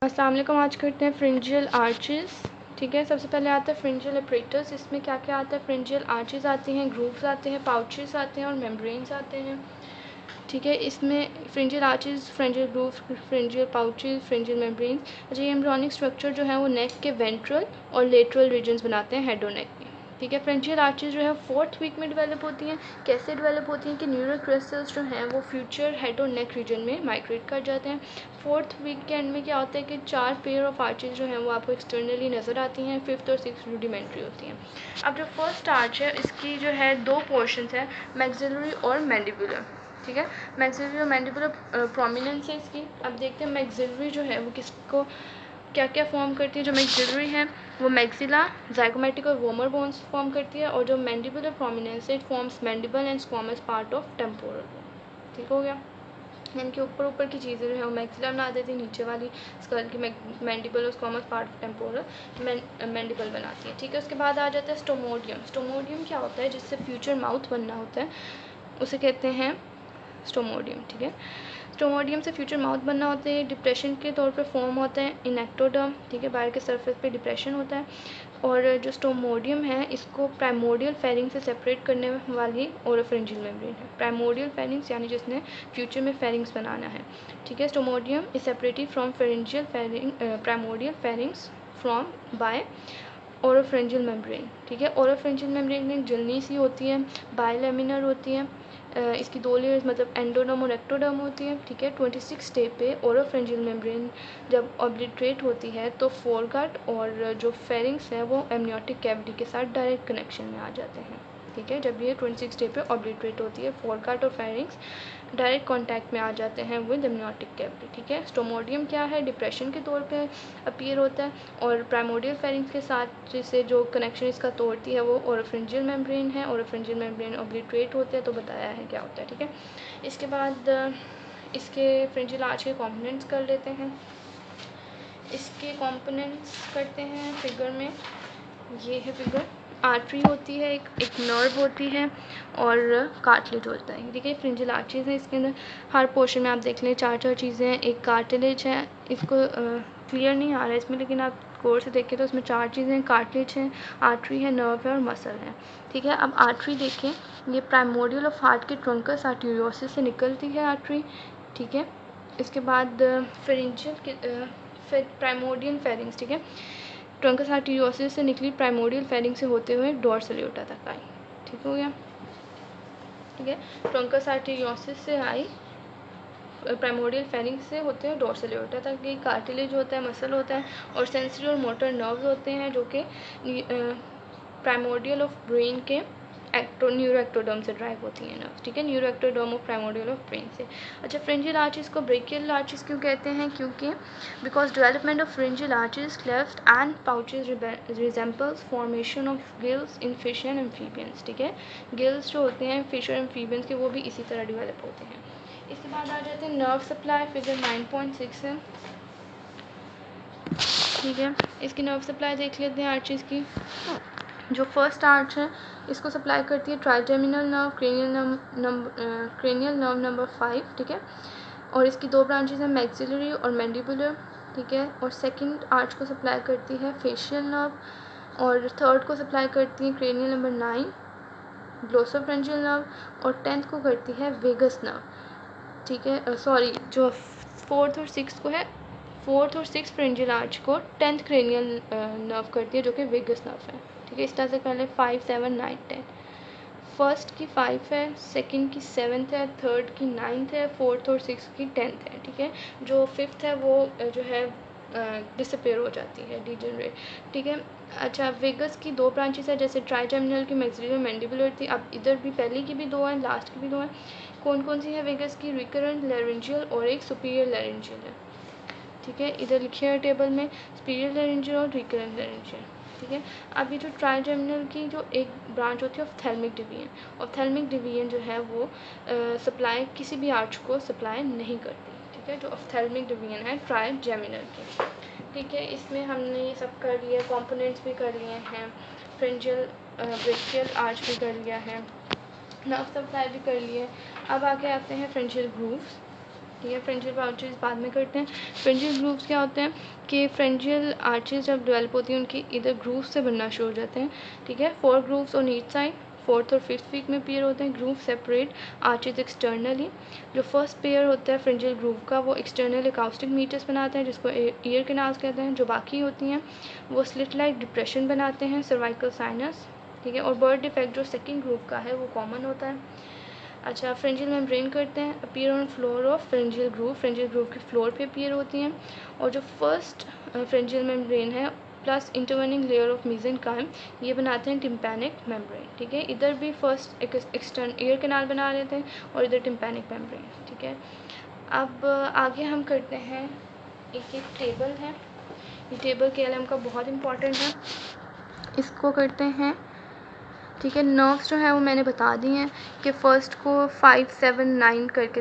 अस्सलाम वालेकुम। आज करते हैं फ्रिंजियल आर्चेस। ठीक है, सबसे पहले आता है फ्रिंजियल अपरेटस। इसमें क्या क्या आता है? फ्रिंजियल आर्चेस आती हैं, ग्रूव्स आते हैं, पाउचेस आते हैं और मेम्ब्रेन्स आते हैं। ठीक है, इसमें फ्रिंजियल आर्चेस, फ्रिंजियल ग्रूव्स, फ्रिंजियल पाउचेस, फ्रिंजियल मेम्ब्रेन्स। अच्छा, ये एम्ब्रियोनिक स्ट्रक्चर जो है वो नेक के वेंट्रल और लेटरल रीजन्स बनाते हैं हेड और नेक में। ठीक है, फ्रिंजियल आर्चेस जो है 4th वीक में डेवलप होती हैं। कैसे डेवलप होती हैं कि न्यूरल क्रिस्टल्स जो हैं वो फ्यूचर हेड और नेक रीजन में माइग्रेट कर जाते हैं। 4th वीक के एंड में क्या होता है कि 4 पेयर ऑफ आर्चेस जो हैं वो आपको एक्सटर्नली नज़र आती हैं। 5th और 6th रूडिमेंट्री होती हैं। अब जो फर्स्ट आर्च है इसकी जो है 2 पोर्शंस हैं, मैक्सिलरी और मैंडिबुलर। ठीक है, मैक्सिलरी और मैंडिबुलर प्रोमिनेंस है इसकी। अब देखते हैं मैक्सिलरी जो है वो किसको क्या क्या फॉर्म करती है। जो मैक्सिलरी है वो मैक्सिला, जाइगोमेटिक और वोमर बोन्स फॉर्म करती है। और जो मैंडिबुलर प्रोमिनेंस है it forms mandible and squamous part of temporal bone. ठीक हो गया, यानी कि ऊपर ऊपर की चीज़ें जो है वो मैक्सिला बना देती है, नीचे वाली स्कल की मैंडिबल और squamous part of temporal mandible बनाती है। ठीक है, उसके बाद आ जाता है स्टोमोडियम। स्टोमोडियम क्या होता है? जिससे फ्यूचर माउथ बनना होता है उसे कहते हैं स्टोमोडियम। ठीक है, स्टोमोडियम से फ्यूचर माउथ बनना होता है। डिप्रेशन के तौर पे फॉर्म होता है इन एक्टोडर्म। ठीक है, बाहर के सरफेस पे डिप्रेशन होता है। और जो स्टोमोडियम है इसको प्राइमोडियल फेरिंग से सेपरेट करने वाली ओरोफ्रिंजियल मेम्ब्रेन है। प्राइमोडियल फेरिंग्स यानी जिसने फ्यूचर में फेरिंग्स बनाना है। ठीक है, stomodeum is separated from pharyngeal pharynx primordial pharynx from by oropharyngeal membrane. ठीक है, ओरोफ्रिंजियल मेम्ब्रेन एक जलनी सी होती है, बायलैमिनर होती है। इसकी 2 लेयर्स मतलब एंडोडर्म और एक्टोडर्म होती है। ठीक है, 26 स्टेप पे ओरोफ्रिंजियल मेम्ब्रेन जब ऑब्लिटरेट होती है तो फोरगार्ड और जो फेरिंग्स है वो एमनियोटिक कैविटी के साथ डायरेक्ट कनेक्शन में आ जाते हैं। ठीक है, जब ये 26 स्टेप पे ऑब्लिटरेट होती है फोरगार्ड और फेरिंग्स डायरेक्ट कांटेक्ट में आ जाते हैं विद एमनियोटिक कैविटी। ठीक है, स्टोमोडियम क्या है? डिप्रेशन के तौर पे अपीयर होता है और प्राइमोडियल फेरिंग्स के साथ जिसे जो कनेक्शन इसका तोड़ती है वो ओरोफ्रिंजियल मेम्ब्रेन है। ओरोफ्रिंजियल मेम्ब्रेन ऑब्लिटरेट होते हैं तो बताया है क्या होता है। ठीक है, इसके बाद इसके फ्रिंजियल आर्च के कॉम्पोनेंट्स कर लेते हैं। इसके कॉम्पोनेंट्स करते हैं फिगर में। ये है फिगर। आर्टरी होती है, एक नर्व होती है और कार्टिलेज होता है। ठीक है, फ्रिंजियल आर्चेज है इसके अंदर। हर पोर्शन में आप देख लें 4 चीज़ें हैं। एक कार्टिलेज है, इसको क्लियर नहीं आ रहा है इसमें, लेकिन आप गौर से देखें तो इसमें 4 चीज़ें हैं। कार्टिलेज है, आर्टरी है, नर्व है और मसल है। ठीक है, अब आर्टरी देखें, ये प्राइमोडियल ऑफ हार्ट के ट्रंकस आर्टेरियोसिस से निकलती है आर्टरी। ठीक है, इसके बाद फेरेंजियल प्राइमोडियल फेरिंग्स। ठीक है, ट्रंकस आर्टेरियोसिस से निकली प्राइमोडियल फेरिंग से होते हुए डोर्सल एओर्टा तक आई। ठीक हो गया। ठीक है, ट्रंकस आर्टेरियोसिस से आई प्राइमोडियल फेरिंग से होते हुए डोर्सल एओर्टा तक गई। कार्टिलेज होता है, मसल होता है और सेंसरी और मोटर नर्व्स होते हैं जो कि प्राइमोडियल ऑफ ब्रेन के न्यूरोएक्टोडर्म से ड्राइव होती हैं नर्व्स। ठीक है, neuroectoderm of primordial of brain से। अच्छा, फ्रिंजियल आर्चेस को ब्रेकियल आर्चेस क्यों कहते हैं? क्योंकि because development of pharyngeal arches, cleft and pouches resembles formation of gills in fish and amphibians. ठीक है, गिल्स जो होते हैं फिश और एम्फीबियंस के वो भी इसी तरह डेवलप होते हैं। इसके बाद आ जाते हैं नर्व सप्लाई। फिगर 9.6 है। ठीक है, इसकी नर्व सप्लाई देख लेते हैं आर्चेस की। जो फर्स्ट आर्च है इसको सप्लाई करती है trigeminal nerve, cranial nerve number 5। ठीक है, और इसकी 2 ब्रांचेस हैं, मैक्सिलरी और मैंडिबुलर। ठीक है, और सेकंड आर्च को सप्लाई करती है फेशियल नर्व और थर्ड को सप्लाई करती है क्रेनियल नंबर 9 ग्लोसोफ्रेंजियल नर्व और 10th को करती है वेगस नर्व। ठीक है, सॉरी, जो 4th और 6th को है, 4th और 6th फ्रिंजियल आर्च को 10th क्रेनियल नर्व करती है जो कि वेगस नर्व है। ठीक है, इस तरह से कर ले 5, 7, 9, 10। फर्स्ट की 5 है, सेकंड की 7th है, थर्ड की 9th है, 4th और 6th की 10th है। ठीक है, जो 5th है वो जो है डिसअपेयर हो जाती है, डिजेनरेट। ठीक है, अच्छा, वेगस की 2 ब्रांचेस है, जैसे ट्राइजेमिनल की मैक्सिलरी मैंडिबुलर थी, अब इधर भी पहले की भी 2 हैं, लास्ट की भी 2 हैं। कौन कौन सी है वेगस की? रिकरेंट लैरेंजियल और एक सुपीरियर लैरेंजियल है। ठीक है, इधर लिखे है टेबल में सुपीरियर लैरेंजियल और रिकरेंट लैरेंजियल। ठीक है, अब ये जो ट्राइजेमिनल की जो एक ब्रांच होती है ऑफ्थेल्मिक डिवीजन, ऑफ्थेल्मिक डिवीजन जो है वो सप्लाई किसी भी आर्च को सप्लाई नहीं करती। ठीक है, जो ऑफ्थेल्मिक डिवीजन है ट्राइजेमिनल की। ठीक है, इसमें हमने ये सब कर लिया, कंपोनेंट्स भी कर लिए हैं, फ्रिंजियल ब्रेकियल आर्च भी कर लिया है, नर्व सप्लाई भी कर लिए। अब आगे आते हैं फ्रिंजियल ग्रूव्स। ठीक है। फ्रेंजियल पाउचेस बाद में करते हैं। फ्रेंजियल ग्रूव्स क्या होते हैं कि फ्रेंजियल आर्चेस जब डेवलप होती हैं उनकी इधर ग्रूव से बनना शुरू हो जाते हैं। ठीक है। 4 grooves on each side, 4th और 5th वीक में पेयर होते हैं। Groove separate arches externally. जो फर्स्ट पेयर होता है फ्रेंजियल ग्रूव का वो एक्सटर्नल अकाउस्टिक मीटर्स बनाते हैं जिसको ईयर कैनाल्स कहते हैं। जो बाकी होती हैं वो स्लिट लाइक डिप्रेशन बनाते हैं, सर्वाइकल साइनस। ठीक है। और बर्ड डिफेक्ट जो सेकेंड ग्रूव का है वो कॉमन होता है। अच्छा, फ्रेंजियल मेम्ब्रेन करते हैं। Appear on floor of फ्रेंजियल groove के फ्लोर पे अपीयर होती हैं। और जो फर्स्ट फ्रेंजियल मेम्ब्रेन है plus intervening layer of mesenchyme ये बनाते हैं टिम्पैनिक मेम्ब्रेन। ठीक है। इधर भी फर्स्ट एक्सटर्न ईयर कैनाल बना लेते हैं और इधर टिम्पैनिक मेम्ब्रेन। ठीक है। अब आगे हम करते हैं, एक टेबल है, ये टेबल KLM का बहुत इंपॉर्टेंट है, इसको करते हैं। ठीक है। नर्व्स जो है वो मैंने बता दी हैं कि फ़र्स्ट को 5, 7, 9 करके